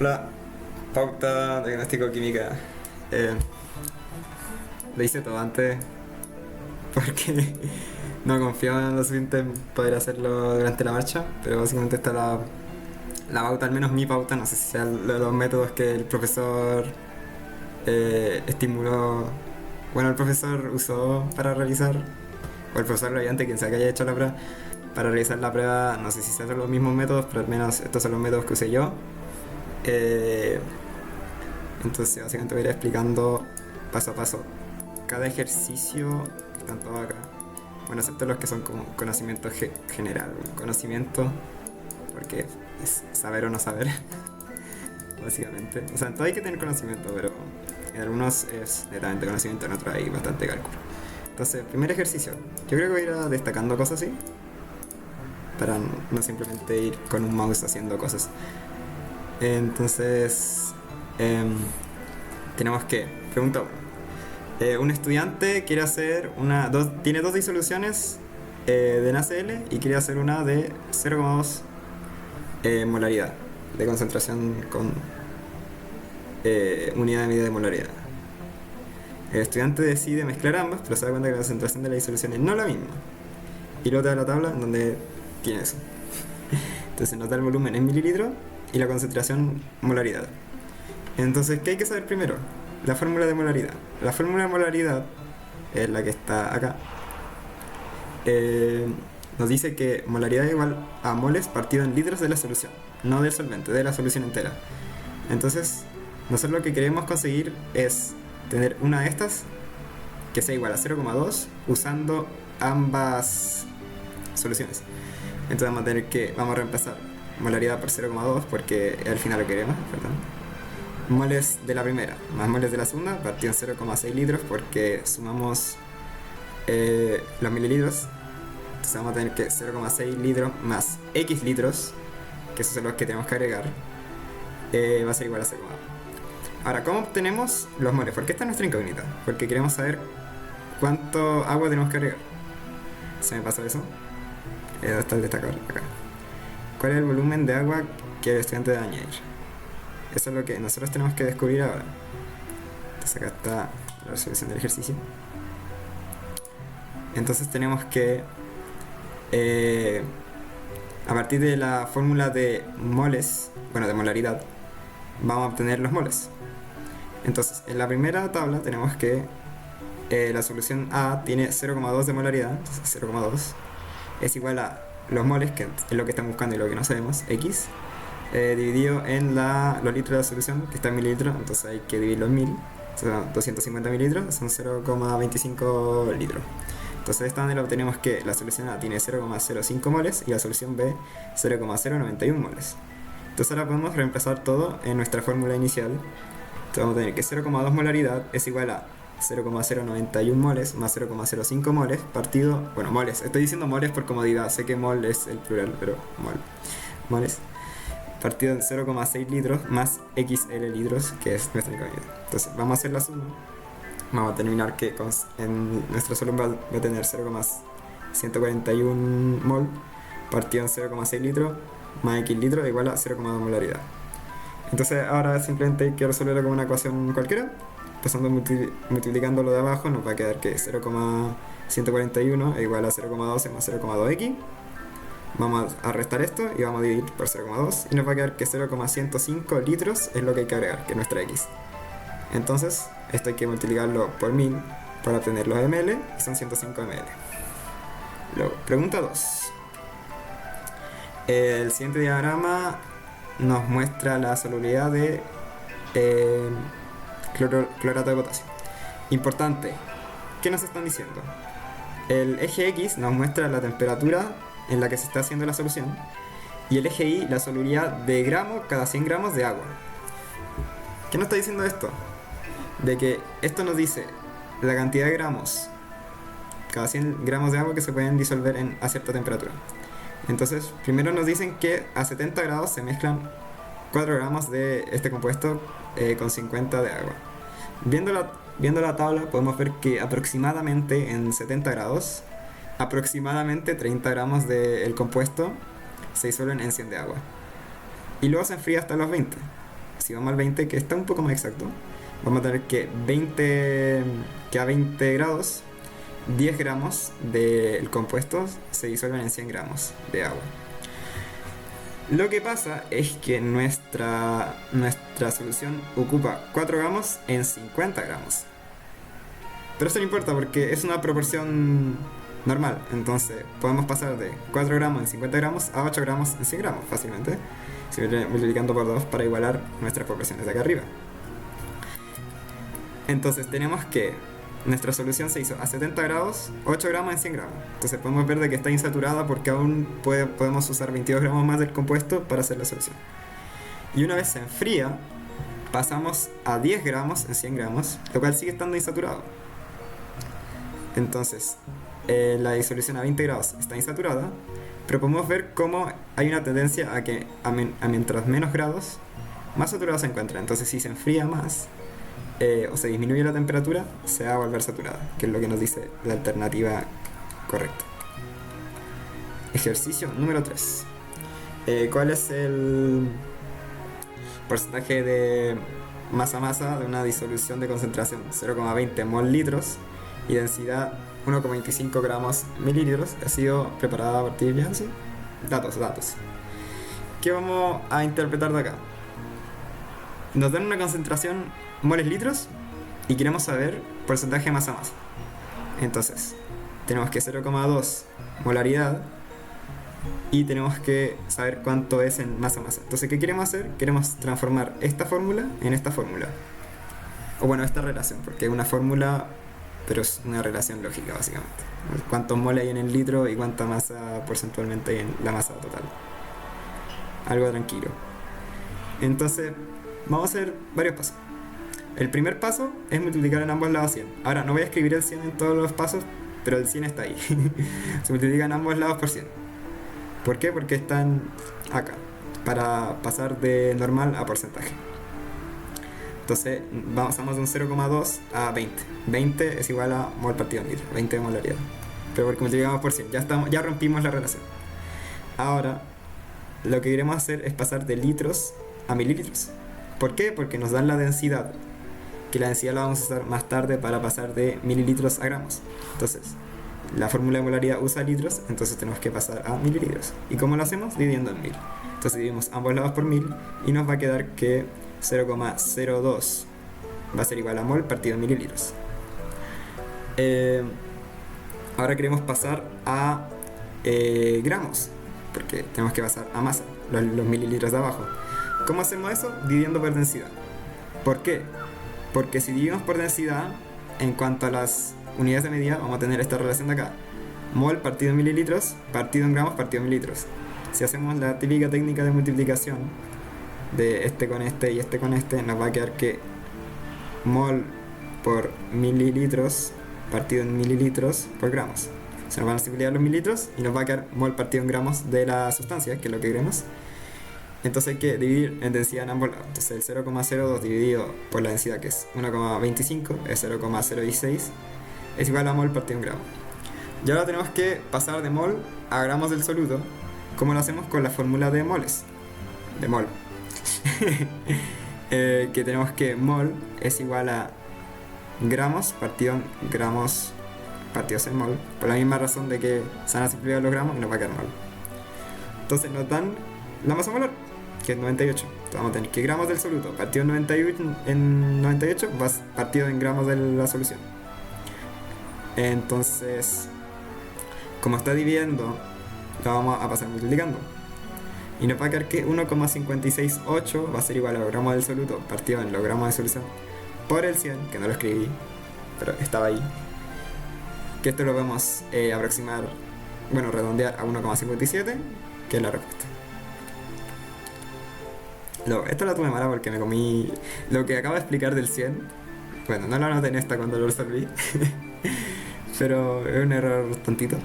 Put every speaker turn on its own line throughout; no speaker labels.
La pauta de diagnóstico química. Eh, lo hice todo antes porque no confiaba en lo suficiente en poder hacerlo durante la marcha, pero básicamente está la pauta, al menos mi pauta, no sé si sean los métodos que el profesor estimuló, bueno, el profesor usó para realizar, o el profesor ayudante, quien sea que haya hecho la prueba, para realizar la prueba, no sé si sean los mismos métodos, pero al menos estos son los métodos que usé yo. Eh, entonces básicamente voy a ir explicando paso a paso cada ejercicio que están todos acá. Bueno, excepto los que son como conocimiento general, conocimiento, porque es saber o no saber, básicamente. O sea, en todo hay que tener conocimiento, pero en algunos es netamente conocimiento, en otros hay bastante cálculo. Entonces, primer ejercicio. Yo creo que voy a ir destacando cosas así, para no simplemente ir con un mouse haciendo cosas. Entonces, tenemos que, pregunta 1. Un estudiante quiere hacer tiene dos disoluciones de NaCl y quiere hacer una de 0,2 molaridad de concentración con unidad de medida de molaridad. El estudiante decide mezclar ambas, pero se da cuenta que la concentración de la disolución es no la misma. Y luego te da la tabla en donde tiene eso. Entonces nos da el volumen en mililitros y la concentración molaridad. Entonces, ¿qué hay que saber primero? La fórmula de molaridad. La fórmula de molaridad es la que está acá. Nos dice que molaridad es igual a moles partido en litros de la solución, no del solvente, de la solución entera. Entonces, nosotros lo que queremos conseguir es tener una de estas que sea igual a 0,2 usando ambas soluciones. Entonces vamos a reemplazar molaridad por 0,2 porque al final lo queremos, perdón. Moles de la primera más moles de la segunda partido en 0,6 litros porque sumamos los mililitros. Entonces vamos a tener que 0,6 litros más X litros, que esos son los que tenemos que agregar, va a ser igual a 0,2. Ahora, ¿cómo obtenemos los moles? Porque esta es nuestra incógnita, porque queremos saber cuánto agua tenemos que agregar. ¿Se me pasó eso? ¿Dónde está el destacador? Acá. ¿Cuál es el volumen de agua que el estudiante debe añadir? Eso es lo que nosotros tenemos que descubrir ahora. Entonces acá está la resolución del ejercicio. Entonces tenemos que a partir de la fórmula de moles, bueno, de molaridad, vamos a obtener los moles. Entonces en la primera tabla tenemos que la solución A tiene 0,2 de molaridad. Entonces 0,2 es igual a los moles, que es lo que estamos buscando y lo que no sabemos, X, dividido en los litros de la solución, que está en mililitros. Entonces hay que dividirlo en 1000, son 250 mililitros, son 0,25 litros. Entonces de esta manera obtenemos que la solución A tiene 0,05 moles y la solución B 0,091 moles. Entonces ahora podemos reemplazar todo en nuestra fórmula inicial. Entonces vamos a tener que 0,2 molaridad es igual a 0,091 moles más 0,05 moles partido, bueno, moles, estoy diciendo moles por comodidad, sé que mol es el plural, pero moles, partido en 0,6 litros más XL litros, que es nuestra incógnita. Entonces vamos a hacer la suma. Vamos a terminar que en nuestra solución va a tener 0,141 mol partido en 0,6 litros más X litros igual a 0,2 molaridad. Entonces ahora simplemente hay que resolverlo como una ecuación cualquiera. Empezando multiplicando lo de abajo, nos va a quedar que 0,141 es igual a 0,12 más 0,2x. Vamos a restar esto y vamos a dividir por 0,2 y nos va a quedar que 0,105 litros es lo que hay que agregar, que es nuestra x. Entonces esto hay que multiplicarlo por 1000 para obtener los ml y son 105 ml. Luego, pregunta 2. El siguiente diagrama nos muestra la solubilidad de clorato de potasio. Importante, ¿qué nos están diciendo? El eje X nos muestra la temperatura en la que se está haciendo la solución y el eje Y la solubilidad de gramo cada 100 gramos de agua. ¿Qué nos está diciendo esto? De que esto nos dice la cantidad de gramos cada 100 gramos de agua que se pueden disolver a cierta temperatura. Entonces, primero nos dicen que a 70 grados se mezclan 4 gramos de este compuesto con 50 de agua. Viendo la tabla podemos ver que aproximadamente en 70 grados, aproximadamente 30 gramos del compuesto se disuelven en 100 de agua. Y luego se enfría hasta los 20. si vamos al 20, que está un poco más exacto, vamos a tener que a 20 grados, 10 gramos del compuesto se disuelven en 100 gramos de agua. Lo que pasa es que nuestra solución ocupa 4 gramos en 50 gramos. Pero eso no importa porque es una proporción normal. Entonces podemos pasar de 4 gramos en 50 gramos a 8 gramos en 100 gramos fácilmente, multiplicando por 2 para igualar nuestras proporciones de acá arriba. Entonces tenemos que nuestra solución se hizo a 70 grados, 8 gramos en 100 gramos. Entonces podemos ver de que está insaturada porque aún podemos usar 22 gramos más del compuesto para hacer la solución. Y una vez se enfría, pasamos a 10 gramos en 100 gramos, lo cual sigue estando insaturado. Entonces, la disolución a 20 grados está insaturada, pero podemos ver cómo hay una tendencia a que a mientras menos grados, más saturado se encuentra. Entonces, si se enfría más, o se disminuye la temperatura, se va a volver saturada, que es lo que nos dice la alternativa correcta. Ejercicio número 3. ¿Cuál es el porcentaje de masa-masa de una disolución de concentración 0,20 mol litros y densidad 1,25 gramos mililitros? Ha sido preparada a partir de ¿sí? Datos. ¿Qué vamos a interpretar de acá? Nos dan una concentración moles litros y queremos saber porcentaje masa-masa. Entonces, tenemos que 0,2 molaridad y tenemos que saber cuánto es en masa-masa. Entonces, ¿qué queremos hacer? Queremos transformar esta fórmula en esta fórmula. O bueno, esta relación, porque es una fórmula, pero es una relación lógica, básicamente. Cuántos moles hay en el litro y cuánta masa porcentualmente hay en la masa total. Algo tranquilo. Entonces, vamos a hacer varios pasos. El primer paso es multiplicar en ambos lados 100. Ahora, no voy a escribir el 100 en todos los pasos, pero el 100 está ahí. Se multiplica en ambos lados por 100. ¿Por qué? Porque están acá, para pasar de normal a porcentaje. Entonces, pasamos de un 0,2 a 20. 20 es igual a mol partido en litro, 20 de molaridad. Pero porque multiplicamos por 100, ya rompimos la relación. Ahora, lo que queremos hacer es pasar de litros a mililitros. ¿Por qué? Porque nos dan la densidad, que la densidad la vamos a usar más tarde para pasar de mililitros a gramos. Entonces, la fórmula de molaridad usa litros, entonces tenemos que pasar a mililitros. ¿Y cómo lo hacemos? Dividiendo en 1000. Entonces dividimos ambos lados por 1000 y nos va a quedar que 0,02 va a ser igual a mol partido en mililitros. Ahora queremos pasar a gramos, porque tenemos que pasar a masa, los mililitros de abajo. ¿Cómo hacemos eso? Dividiendo por densidad. ¿Por qué? Porque si dividimos por densidad, en cuanto a las unidades de medida, vamos a tener esta relación de acá. Mol partido en mililitros, partido en gramos, partido en mililitros. Si hacemos la típica técnica de multiplicación, de este con este y este con este, nos va a quedar que mol por mililitros partido en mililitros por gramos. Se nos van a multiplicar los mililitros y nos va a quedar mol partido en gramos de la sustancia, que es lo que queremos. Entonces hay que dividir en densidad en ambos lados. Entonces el 0,02 dividido por la densidad, que es 1,25, es 0,016, es igual a mol partido en gramo. Y ahora tenemos que pasar de mol a gramos del soluto, como lo hacemos con la fórmula de moles, de mol. Que tenemos que mol es igual a gramos partido en gramos partidos en mol, por la misma razón de que se van a simplificar los gramos y nos va a quedar mol. Entonces nos dan la masa molar, que es 98. Entonces vamos a tener que gramos del soluto partido en 98 va partido en gramos de la solución. Entonces, como está dividiendo, lo vamos a pasar multiplicando. Y nos va a quedar que 1,568 va a ser igual a los gramos del soluto partido en los gramos de solución por el 100, que no lo escribí, pero estaba ahí. Que esto lo podemos aproximar, bueno, redondear a 1,57, que es la respuesta. Esto la tuve mala porque me comí lo que acabo de explicar del 100. Bueno, no lo anoté en esta cuando lo resolví, pero es un error tontito,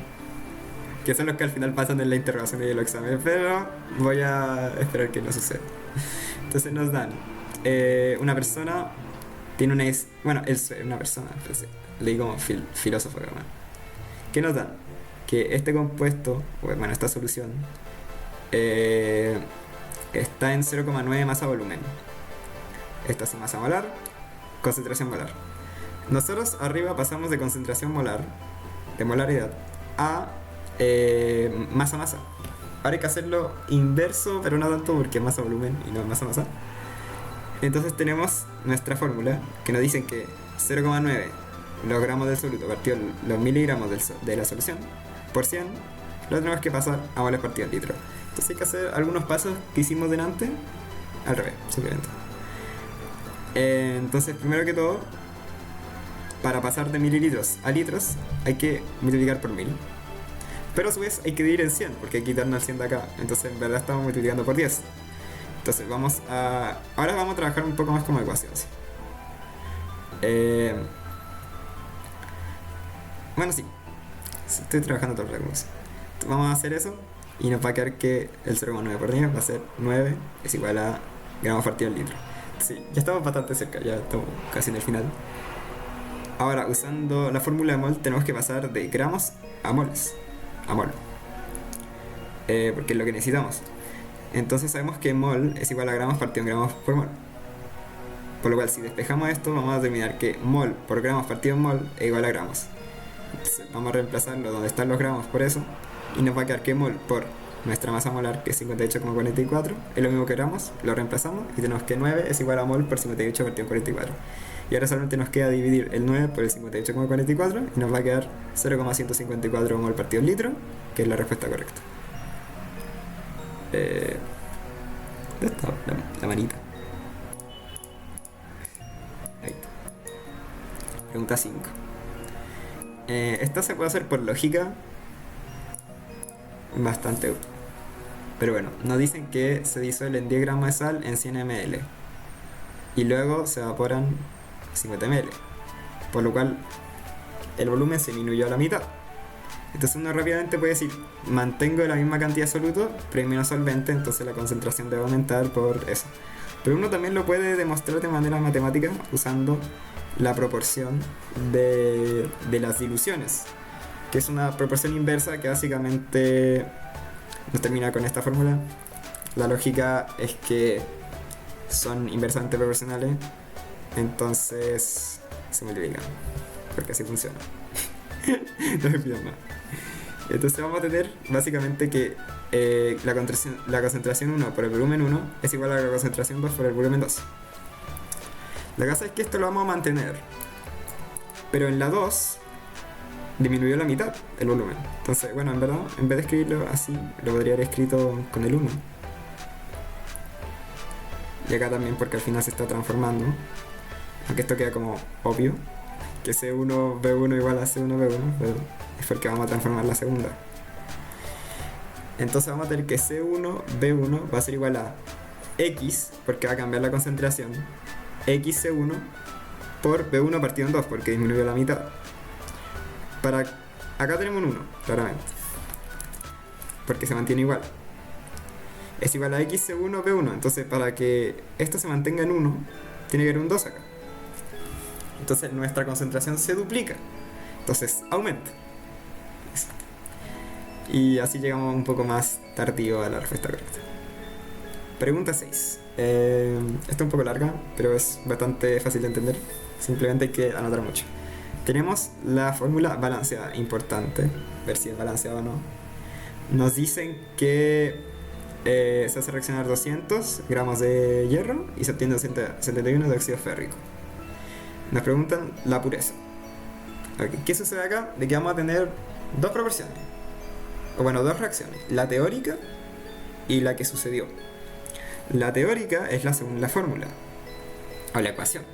que son los que al final pasan en la interrogación y el examen, pero voy a esperar que no suceda. Entonces nos dan una persona tiene una persona, leí como filósofo, ¿no? ¿Qué nos dan? Que este compuesto, bueno, esta solución está en 0,9 masa volumen. esta es masa molar, concentración molar. Nosotros arriba pasamos de concentración molar, de molaridad, a masa-masa. Ahora hay que hacerlo inverso, pero no tanto porque es masa-volumen y no masa-masa. Entonces tenemos nuestra fórmula que nos dicen que 0,9 los gramos del soluto partido los miligramos de la solución por 100 lo tenemos que pasar a moles partido al litro. Entonces hay que hacer algunos pasos que hicimos delante al revés, simplemente. Entonces primero que todo, para pasar de mililitros a litros hay que multiplicar por 1000. Pero a su vez hay que dividir en 100 porque hay que quitarnos el 100 de acá. Entonces en verdad estamos multiplicando por 10. Entonces ahora vamos a trabajar un poco más como ecuaciones. Bueno, sí. Estoy trabajando todo el recurso. Vamos a hacer eso y nos va a quedar que el 0,9 por 10 va a ser 9 es igual a gramos partido al litro. Sí, ya estamos bastante cerca, ya estamos casi en el final. Ahora, usando la fórmula de mol, tenemos que pasar de gramos a moles. A mol. Porque es lo que necesitamos. Entonces sabemos que mol es igual a gramos partido en gramos por mol. Por lo cual, si despejamos esto, vamos a determinar que mol por gramos partido en mol es igual a gramos. Entonces, vamos a reemplazarlo donde están los gramos por eso. Y nos va a quedar que mol por nuestra masa molar, que es 58,44, es lo mismo que gramos, lo reemplazamos y tenemos que 9 es igual a mol por 58 partido en 44. Y ahora solamente nos queda dividir el 9 por el 58,44 y nos va a quedar 0,154 mol partido en litro, que es la respuesta correcta. ¿Dónde está la manita? Ahí está. Pregunta 5. Esta se puede hacer por lógica bastante, pero bueno, nos dicen que se disuelven 10 gramos de sal en 100 ml y luego se evaporan 50 ml, por lo cual el volumen se disminuyó a la mitad. Entonces uno rápidamente puede decir, mantengo la misma cantidad de soluto pero hay menos solvente, entonces la concentración debe aumentar por eso. Pero uno también lo puede demostrar de manera matemática usando la proporción de las diluciones, que es una proporción inversa que básicamente nos termina con esta fórmula. La lógica es que son inversamente proporcionales, entonces se multiplican, porque así funciona. No me pidan más. Entonces vamos a tener básicamente que la concentración 1 por el volumen 1 es igual a la concentración 2 por el volumen 2. La cosa es que esto lo vamos a mantener, pero en la 2 disminuyó la mitad el volumen. Entonces, bueno, en verdad, en vez de escribirlo así, lo podría haber escrito con el 1. Y acá también porque al final se está transformando. Aunque esto queda como obvio, que C1V1 igual a C1V1, pero es porque vamos a transformar la segunda. Entonces vamos a tener que C1V1 va a ser igual a X, porque va a cambiar la concentración, XC1 por V1 partido en 2, porque disminuyó la mitad. Acá tenemos un 1, claramente, porque se mantiene igual. Es igual a XC1V1, entonces para que esto se mantenga en 1, tiene que haber un 2 acá. Entonces nuestra concentración se duplica, entonces aumenta. Y así llegamos un poco más tardío a la respuesta correcta. Pregunta 6. Esta es un poco larga, pero es bastante fácil de entender. Simplemente hay que anotar mucho. Tenemos la fórmula balanceada, importante, ver si es balanceada o no. Nos dicen que se hace reaccionar 200 gramos de hierro y se obtiene 71 de óxido férrico. Nos preguntan la pureza. Okay, ¿qué sucede acá? De que vamos a tener dos proporciones, o bueno, dos reacciones, la teórica y la que sucedió. La teórica es la según la fórmula, o la ecuación.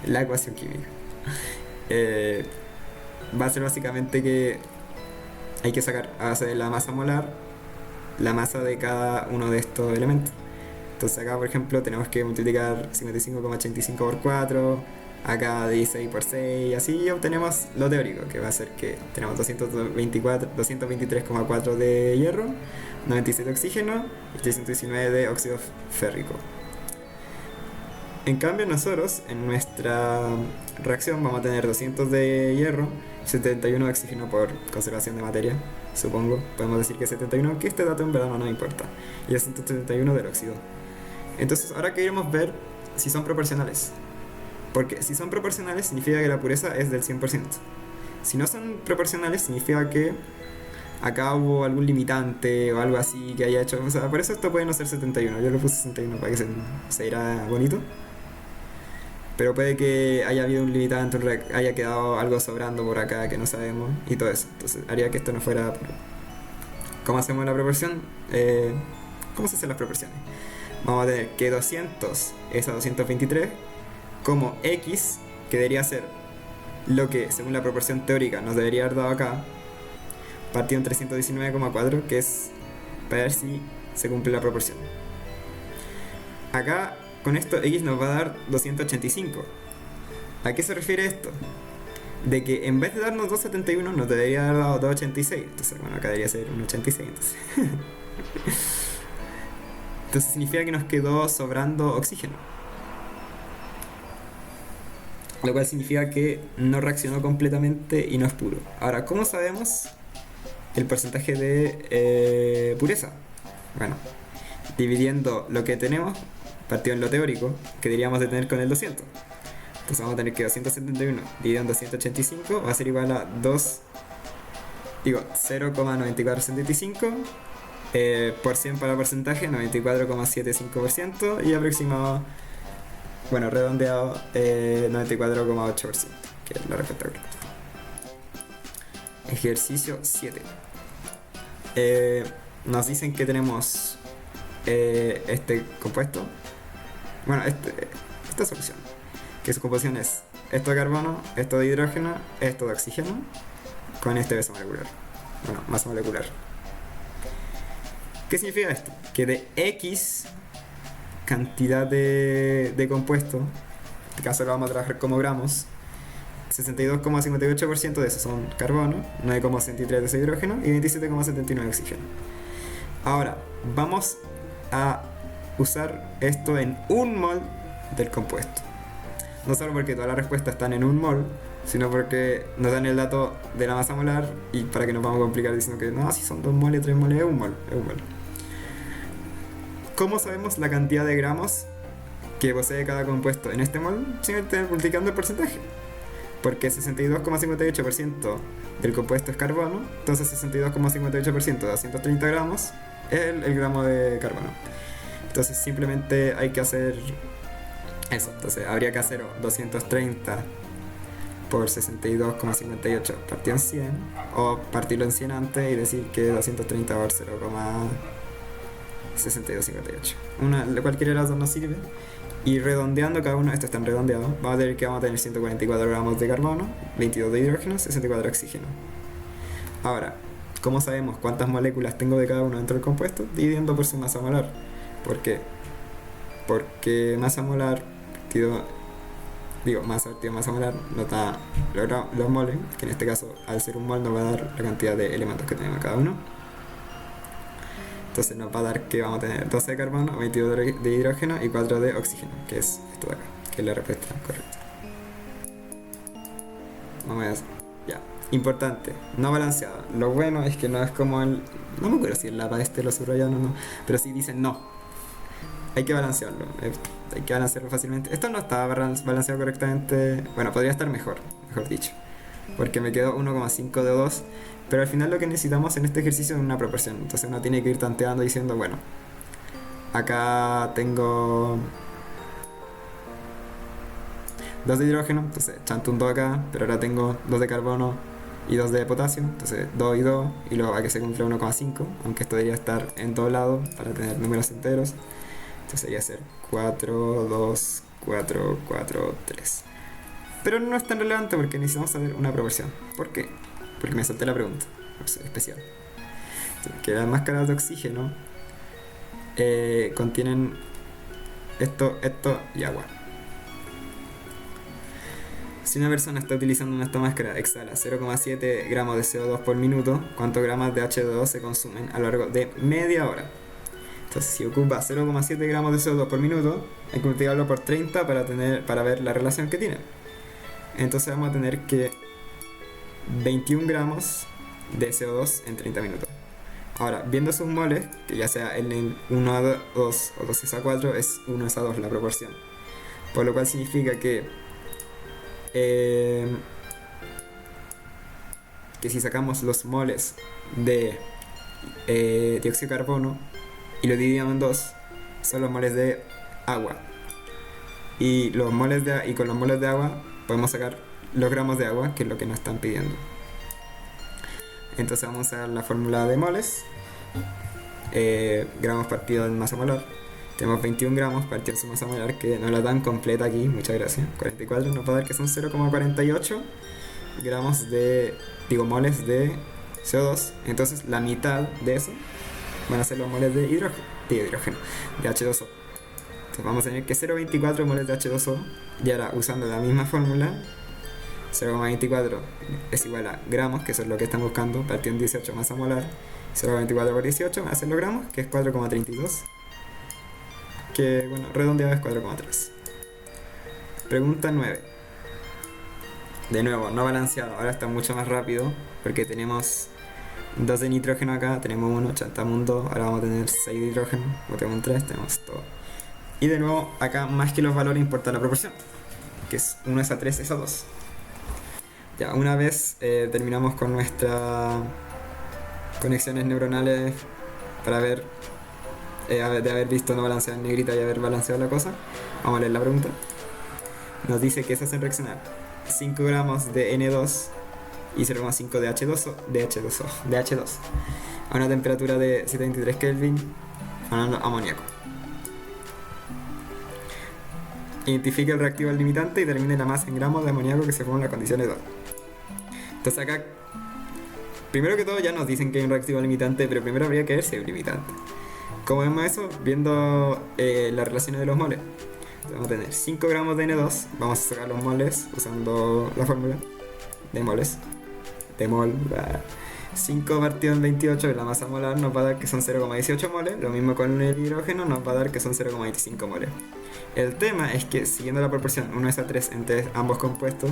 La ecuación química. Va a ser básicamente que hay que sacar a base de la masa molar la masa de cada uno de estos elementos. Entonces acá por ejemplo tenemos que multiplicar 55,85 por 4, acá 16 por 6 y así obtenemos lo teórico, que va a ser que tenemos 223,4 de hierro, 97 de oxígeno y 319 de óxido férrico. En cambio nosotros en nuestra reacción vamos a tener 200 de hierro, 71 de oxígeno por conservación de materia, supongo, podemos decir que 71, aunque este dato en verdad no nos importa, y 171 del óxido. Entonces ahora queremos ver si son proporcionales. Porque si son proporcionales significa que la pureza es del 100%. Si no son proporcionales significa que acá hubo algún limitante o algo así que haya hecho. O sea, por eso esto puede no ser 71. Yo lo puse 61 para que se irá bonito. Pero puede que haya habido un limitante, haya quedado algo sobrando por acá que no sabemos y todo eso. Entonces haría que esto no fuera puro. ¿Cómo hacemos la proporción? ¿Cómo se hacen las proporciones? Vamos a tener que 200 es a 223, como x, que debería ser lo que según la proporción teórica nos debería haber dado acá, partido en 319,4, que es para ver si se cumple la proporción. Acá con esto x nos va a dar 285. ¿A qué se refiere esto? De que en vez de darnos 271 nos debería haber dado 286. Entonces, bueno, acá debería ser un 86 entonces. Entonces significa que nos quedó sobrando oxígeno. Lo cual significa que no reaccionó completamente y no es puro. Ahora, ¿cómo sabemos el porcentaje de pureza? Bueno, dividiendo lo que tenemos, partido en lo teórico, que deberíamos de tener con el 200. Entonces vamos a tener que 271 dividido en 285 va a ser igual a 0,9475 por 100 para porcentaje, 94,75% y aproximado, bueno, redondeado, 94,8%, que es la respuesta correcta. Ejercicio 7. Nos dicen que tenemos este compuesto, bueno, esta solución, que su composición es esto de carbono, esto de hidrógeno, esto de oxígeno, con este beso molecular. Bueno, masa molecular. ¿Qué significa esto? Que de X cantidad de compuesto, en este caso lo vamos a trabajar como gramos, 62,58% de eso son carbono, 9,63% de eso hidrógeno y 27,79% de oxígeno. Ahora, vamos a usar esto en 1 mol del compuesto. No solo porque todas las respuestas están en 1 mol, sino porque nos dan el dato de la masa molar y para que nos vamos a complicar diciendo que no, si son 2 moles, 3 moles, es 1 mol, es 1 mol. ¿Cómo sabemos la cantidad de gramos que posee cada compuesto en este mol? Simplemente multiplicando el porcentaje. Porque 62,58% del compuesto es carbono, entonces 62,58% de 230 gramos es el gramo de carbono. Entonces simplemente hay que hacer eso. Entonces habría que hacer 230 por 62,58 partido en 100, o partirlo en 100 antes y decir que 230 por 0,6258. Cualquiera de las dos nos sirve. Y redondeando cada uno, estos están redondeados, vamos a tener 144 gramos de carbono, 22 de hidrógeno, 64 de oxígeno. Ahora, ¿cómo sabemos cuántas moléculas tengo de cada uno dentro del compuesto? Dividiendo por su masa molar. ¿Por qué? Porque masa molar masa molar nos da los moles, que en este caso al ser un mol nos va a dar la cantidad de elementos que tenemos cada uno. Entonces nos va a dar que vamos a tener 12 de carbono, 22 de hidrógeno y 4 de oxígeno, que es esto de acá, que es la respuesta correcta. Vamos a ver. Ya. Importante, no balanceado. Lo bueno es que no es como el... No me acuerdo si el lapa lo subrayaron o no, pero sí dicen no. Hay que balancearlo. Hay que balancearlo fácilmente. Esto no está balanceado correctamente. Bueno, podría estar mejor dicho. Porque me quedó 1,5 de 2. Pero al final lo que necesitamos en este ejercicio es una proporción. Entonces uno tiene que ir tanteando diciendo, bueno, acá tengo 2 de hidrógeno, entonces chanto un 2 acá, pero ahora tengo 2 de carbono y 2 de potasio, entonces 2 y 2, y luego va a que se cumpla 1,5, aunque esto debería estar en todo lado para tener números enteros. Entonces debería ser 4, 2, 4, 4, 3. Pero no es tan relevante porque necesitamos saber una proporción. ¿Por qué? Porque me salté la pregunta, especial. Que las máscaras de oxígeno contienen esto y agua. Si una persona está utilizando esta máscara, exhala 0,7 gramos de CO2 por minuto, ¿cuántos gramos de H2O se consumen a lo largo de media hora? Entonces, si ocupa 0,7 gramos de CO2 por minuto, hay que multiplicarlo por 30 para ver la relación que tiene. Entonces vamos a tener que 21 gramos de CO2 en 30 minutos. Ahora, viendo sus moles, que ya sea en 1 a 2 o 2 a 4, es 1 a 2 la proporción. por lo cual significa eh, que si sacamos los moles de dióxido de carbono y lo dividimos en dos, son los moles de agua. Y con los moles de agua podemos sacar los gramos de agua, que es lo que nos están pidiendo. Entonces vamos a usar la fórmula de moles, gramos partido en masa molar. Tenemos 21 gramos partido en su masa molar, que no la dan completa aquí, muchas gracias. 44 nos va a dar que son 0,48 gramos moles de CO2. Entonces la mitad de eso van a ser los moles de hidrógeno, de H2O. Entonces vamos a tener que 0,24 moles de H2O. Y ahora, usando la misma fórmula, 0,24 es igual a gramos, que eso es lo que están buscando, partido en 18 masa molar. 0,24 por 18 va a ser los gramos, que es 4,32. Que, bueno, redondeado es 4,3. Pregunta 9. De nuevo, no balanceado, ahora está mucho más rápido, porque tenemos 2 de nitrógeno acá, tenemos 1, chantamos un 2, ahora vamos a tener 6 de hidrógeno, tenemos un 3, tenemos todo. Y de nuevo, acá más que los valores importa la proporción, que es 1 es a 3 es a 2. Ya, una vez terminamos con nuestras conexiones neuronales para ver, de haber visto no balancear en negrita y haber balanceado la cosa, vamos a leer la pregunta. Nos dice que se hacen reaccionar 5 gramos de N2 y 0,5 de H2 a una temperatura de 723 Kelvin formando amoníaco. Identifique el reactivo al limitante y determine la masa en gramos de amoníaco que se forma en las condiciones 2. Entonces acá, primero que todo ya nos dicen que hay un reactivo al limitante, pero primero habría que ver si hay un limitante. ¿Cómo vemos eso? Viendo las relaciones de los moles. Entonces vamos a tener 5 gramos de N2, vamos a sacar los moles usando la fórmula de moles. De mol, 5 partido en 28 de la masa molar nos va a dar que son 0,18 moles. Lo mismo con el hidrógeno, nos va a dar que son 0,25 moles. El tema es que siguiendo la proporción 1 es a 3 entre ambos compuestos,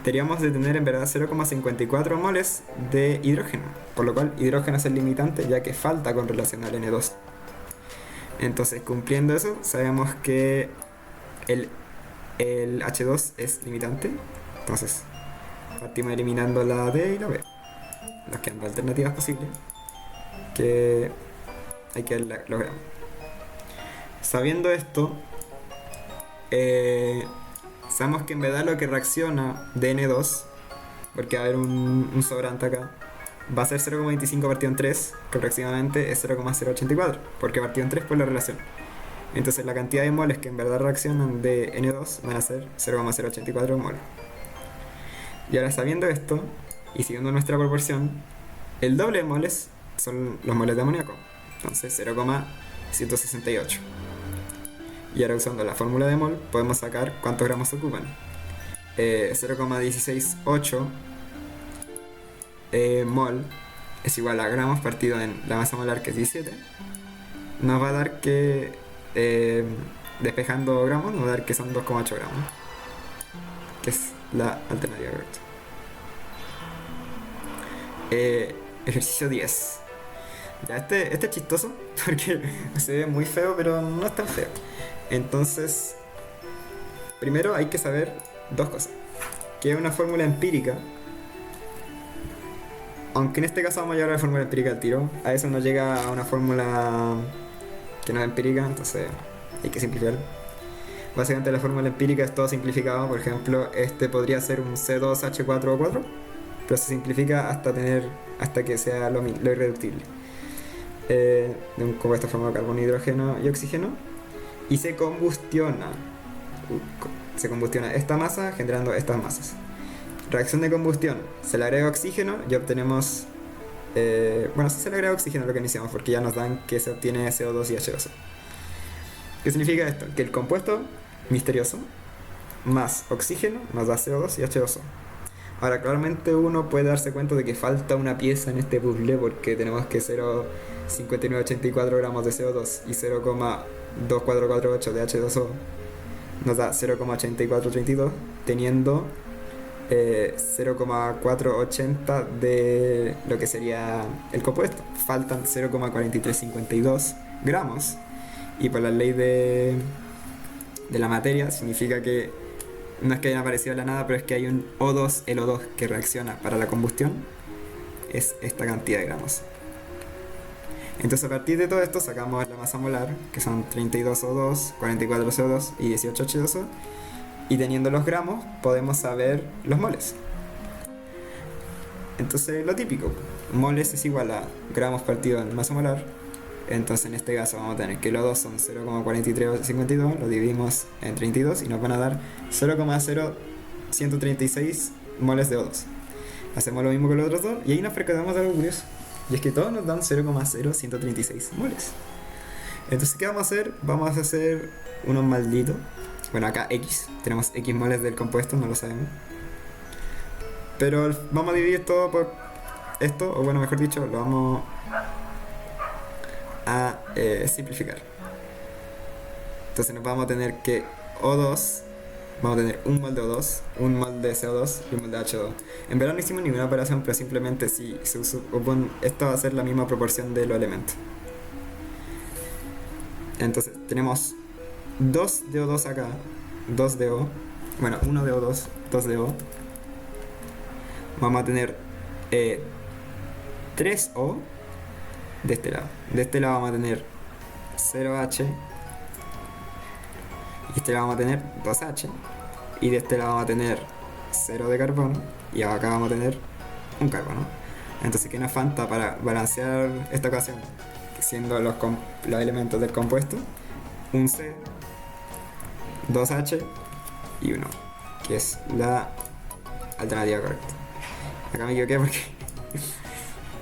deberíamos de tener en verdad 0,54 moles de hidrógeno, por lo cual hidrógeno es el limitante, ya que falta con relación al N2. Entonces, cumpliendo eso, sabemos que el H2 es limitante. Entonces partimos eliminando la D y la B. Nos quedan dos alternativas posibles que hay que lograr. Sabiendo esto, sabemos que en verdad lo que reacciona de N2, porque va a haber un sobrante acá, va a ser 0,25 partido en 3, que aproximadamente es 0,084, porque partido en 3 por la relación. Entonces la cantidad de moles que en verdad reaccionan de N2 van a ser 0,084 moles. Y ahora, sabiendo esto y siguiendo nuestra proporción, el doble de moles son los moles de amoníaco, entonces 0,168. Y ahora, usando la fórmula de mol, podemos sacar cuántos gramos se ocupan. 0,168 mol es igual a gramos partido en la masa molar, que es 17. Nos va a dar que, despejando gramos, nos va a dar que son 2,8 gramos, que es la alternativa correcta. Ejercicio 10. Ya, este es chistoso porque se ve muy feo, pero no es tan feo. Entonces, primero hay que saber dos cosas: que es una fórmula empírica, aunque en este caso vamos a llevar a la fórmula empírica al tiro. A eso nos llega a una fórmula que no es empírica, entonces hay que simplificar. Básicamente la fórmula empírica es todo simplificado. Por ejemplo, este podría ser un C2H4O4, pero se simplifica hasta que sea lo irreductible, de un compuesto formado de carbono, hidrógeno y oxígeno, y se combustiona esta masa generando estas masas. Reacción de combustión: se le agrega oxígeno y obtenemos, si se le agrega oxígeno lo que iniciamos, porque ya nos dan que se obtiene CO2 y H2O. ¿Qué significa esto? Que el compuesto misterioso más oxígeno nos da CO2 y H2O. Ahora, claramente uno puede darse cuenta de que falta una pieza en este puzzle, porque tenemos que 0,5984 gramos de CO2 y 0,2448 de H2O nos da 0,8432, teniendo 0,480 de lo que sería el compuesto. Faltan 0,4352 gramos, y por la ley de de la materia, significa que no es que hayan aparecido de la nada, pero es que hay un O2, el O2 que reacciona para la combustión, es esta cantidad de gramos. Entonces a partir de todo esto sacamos la masa molar, que son 32 O2, 44 CO2 y 18 H2O, y teniendo los gramos podemos saber los moles. Entonces lo típico, moles es igual a gramos partido en masa molar. Entonces en este caso vamos a tener que los dos son 0,4352, lo dividimos en 32 y nos van a dar 0,0136 moles de O2. Hacemos lo mismo con los otros dos y ahí nos percatamos de algo curioso. Y es que todos nos dan 0,0136 moles. Entonces, ¿qué vamos a hacer? Vamos a hacer unos malditos. Bueno, acá X. Tenemos X moles del compuesto, no lo sabemos. Pero vamos a dividir todo por esto, o bueno, mejor dicho, lo vamos a simplificar. Entonces nos vamos a tener que O2, vamos a tener un mol de O2, un mol de CO2 y un mol de H2O. En verdad no hicimos ninguna operación, pero simplemente si se supone, esto va a ser la misma proporción de los elementos. Entonces tenemos 2 de O2 acá, 2 de O, bueno, 1 de O2, 2 de O. Vamos a tener 3O de este lado. De este lado vamos a tener 0H. Y de este lado vamos a tener 2H. Y de este lado vamos a tener 0 de carbono. Y acá vamos a tener un carbono. Entonces, ¿qué nos falta para balancear esta ecuación? Siendo los elementos del compuesto: un C, 2H y 1, que es la alternativa correcta. Acá me equivoqué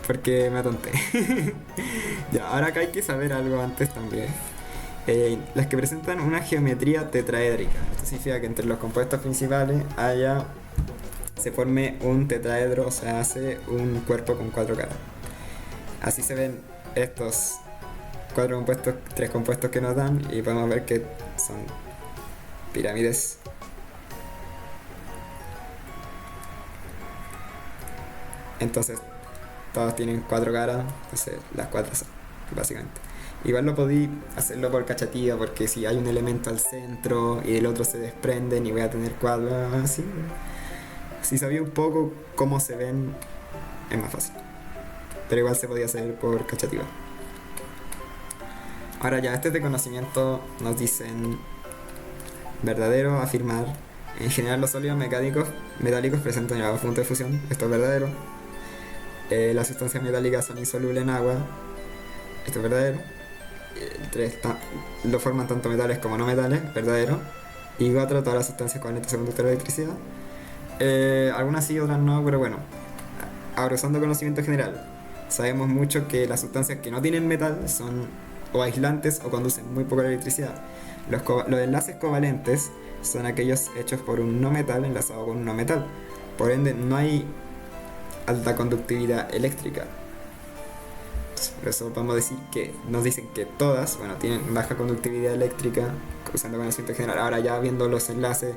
porque me atonté. Ya, ahora acá hay que saber algo antes también. Las que presentan una geometría tetraédrica. Esto significa que entre los compuestos principales se forme un tetraedro, o sea, hace un cuerpo con 4 caras. Así se ven estos 4 compuestos, 3 compuestos que nos dan, y podemos ver que son pirámides. Entonces todos tienen 4 caras, entonces las 4 son, básicamente. Igual lo podí hacerlo por cachativa, porque si hay un elemento al centro y del otro se desprenden y voy a tener 4 así. Si sabía un poco cómo se ven, es más fácil. Pero igual se podía hacer por cachativa. Ahora ya, este es de conocimiento, nos dicen verdadero, afirmar. En general los sólidos metálicos presentan elevado punto de fusión, esto es verdadero. Las sustancias metálicas son insolubles en agua, esto es verdadero. Lo forman tanto metales como no metales, verdadero. Y 4, todas las sustancias covalentes son conductoras de electricidad. Algunas sí, otras no, pero bueno. Ahora, usando conocimiento general, sabemos mucho que las sustancias que no tienen metal son o aislantes o conducen muy poca electricidad. Los enlaces covalentes son aquellos hechos por un no metal enlazado con un no metal. Por ende, no hay alta conductividad eléctrica. Por eso podemos decir que nos dicen que todas, bueno, tienen baja conductividad eléctrica, usando conocimiento general. Ahora ya viendo los enlaces,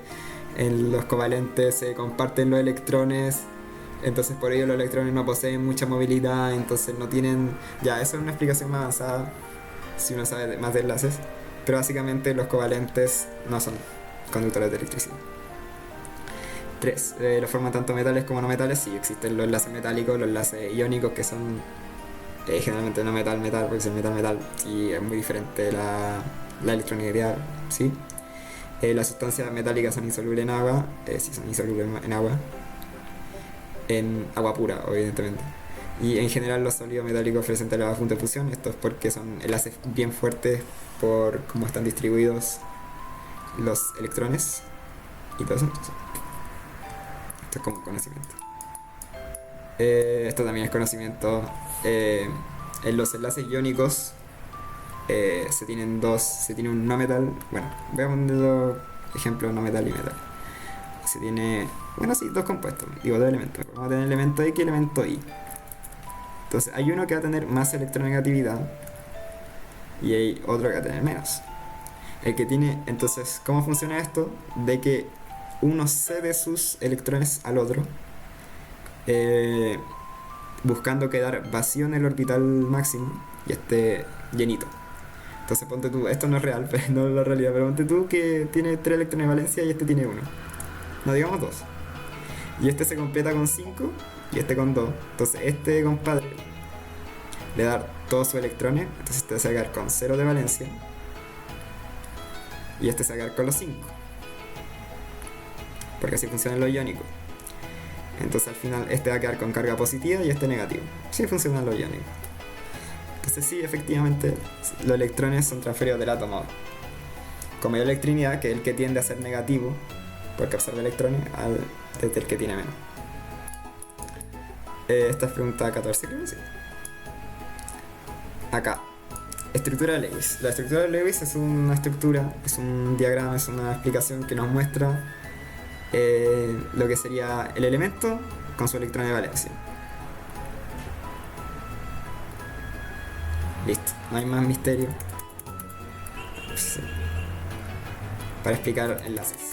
en los covalentes se comparten los electrones, entonces por ello los electrones no poseen mucha movilidad, entonces no tienen... Ya, eso es una explicación más avanzada si uno sabe más de enlaces, pero básicamente los covalentes no son conductores de electricidad. 3. Lo forman tanto metales como no metales. Sí, existen los enlaces metálicos, los enlaces iónicos, que son generalmente no metal, porque si es metal, sí es muy diferente la electronegatividad, ¿sí? Las sustancias metálicas son insolubles en agua, sí son insolubles en agua pura, evidentemente. Y en general los sólidos metálicos presentan elevado punto de fusión. Esto es porque son enlaces bien fuertes por cómo están distribuidos los electrones y todo eso. Entonces, esto es como conocimiento. Esto también es conocimiento. En los enlaces iónicos se tiene un no metal. Bueno, voy a poner ejemplos no metal y metal. Se tiene, bueno, sí, dos compuestos, digo, dos elementos. Vamos a tener elemento X y elemento Y. Entonces hay uno que va a tener más electronegatividad y hay otro que va a tener menos. El que tiene, entonces, ¿cómo funciona esto? De que uno cede sus electrones al otro, buscando quedar vacío en el orbital máximo y esté llenito. Entonces ponte tú, esto no es real, pero no es la realidad, pero ponte tú que tiene 3 electrones de valencia y este tiene 1. No digamos 2. Y este se completa con 5 y este con 2. Entonces este compadre le da todos sus electrones, entonces este se va a quedar con 0 de valencia y este se va a quedar con los 5. Porque así funciona lo iónico. Entonces al final este va a quedar con carga positiva y este negativo. Así funciona lo iónico. Entonces sí, efectivamente, los electrones son transferidos del átomo con mayor electrinidad, que es el que tiende a ser negativo, porque absorbe electrones, desde el que tiene menos. Esta es pregunta 14, creo que sí. Acá, estructura de Lewis. La estructura de Lewis es una estructura, es un diagrama, es una explicación que nos muestra lo que sería el elemento con su electrón de valencia. Listo, no hay más misterio para explicar enlaces.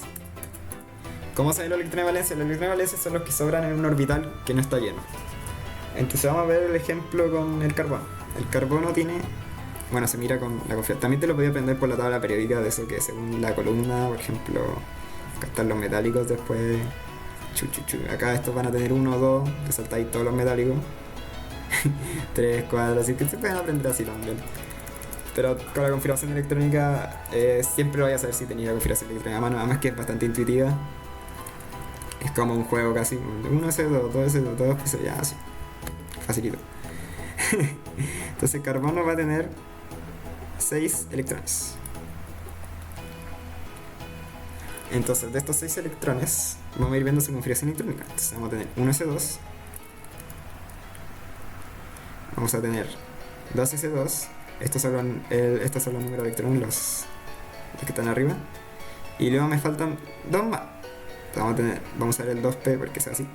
¿Cómo salen los electrones de valencia? Los electrones de valencia son los que sobran en un orbital que no está lleno. Entonces vamos a ver el ejemplo con el carbono. El carbono tiene... Bueno, se mira con la configuración. También te lo podía aprender por la tabla periódica de eso, que según la columna, por ejemplo, acá están los metálicos, después... Acá estos van a tener 1, 2, te saltáis todos los metálicos. 3, 4, así que se pueden aprender así también. Pero con la configuración electrónica siempre voy a saber si tenía la configuración electrónica a mano, además que es bastante intuitiva. Es como un juego casi, 1S2, 2S2, 2, pues ya así, facilito. Entonces el carbono va a tener 6 electrones. Entonces de estos 6 electrones vamos a ir viendo su configuración electrónica. Entonces vamos a tener 1S2, vamos a tener 2S2, estos son los números de electrones, los que están arriba, y luego me faltan 2 más. Vamos a ver el 2P porque es así,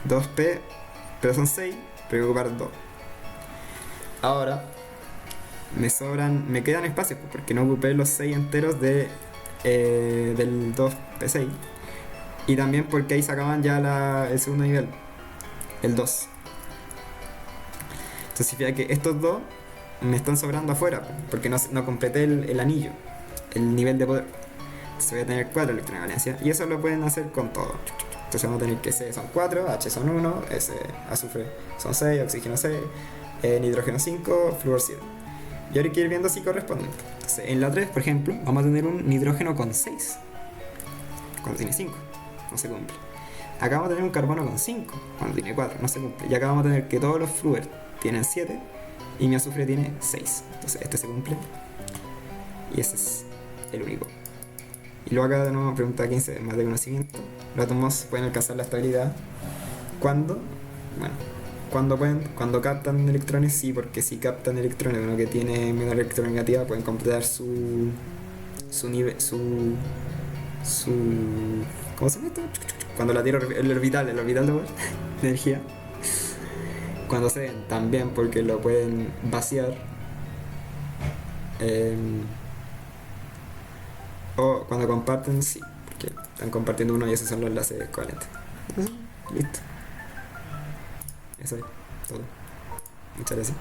2P, pero son 6, pero voy a ocupar 2. Ahora me quedan espacios porque no ocupé los 6 enteros del 2P6, y también porque ahí sacaban ya el segundo nivel, el 2. Entonces significa que estos dos me están sobrando afuera porque no completé el anillo, el nivel de poder. Entonces voy a tener 4 electrones de valencia, y eso lo pueden hacer con todo. Entonces vamos a tener que C son 4, H son 1, S, azufre son 6, oxígeno 6, nitrógeno 5, flúor 7. Y ahora hay que ir viendo si corresponden. Entonces en la 3, por ejemplo, vamos a tener un nitrógeno con 6 cuando tiene 5, no se cumple. Acá vamos a tener un carbono con 5 cuando tiene 4, no se cumple. Y acá vamos a tener que todos los flúor tienen 7 y mi azufre tiene 6. Entonces este se cumple y ese es el único. Y luego acá de nuevo pregunta 15, más de conocimiento. Los átomos pueden alcanzar la estabilidad ¿cuándo? Bueno, cuando captan electrones, sí, porque si captan electrones de uno que tiene menos electronegativa pueden completar su nivel, ¿cómo se llama esto? Cuando la tiro el orbital de energía. Cuando se den también, porque lo pueden vaciar. O cuando comparten, sí, porque están compartiendo uno y esos son los enlaces covalentes. Listo. Eso es todo. Muchas gracias.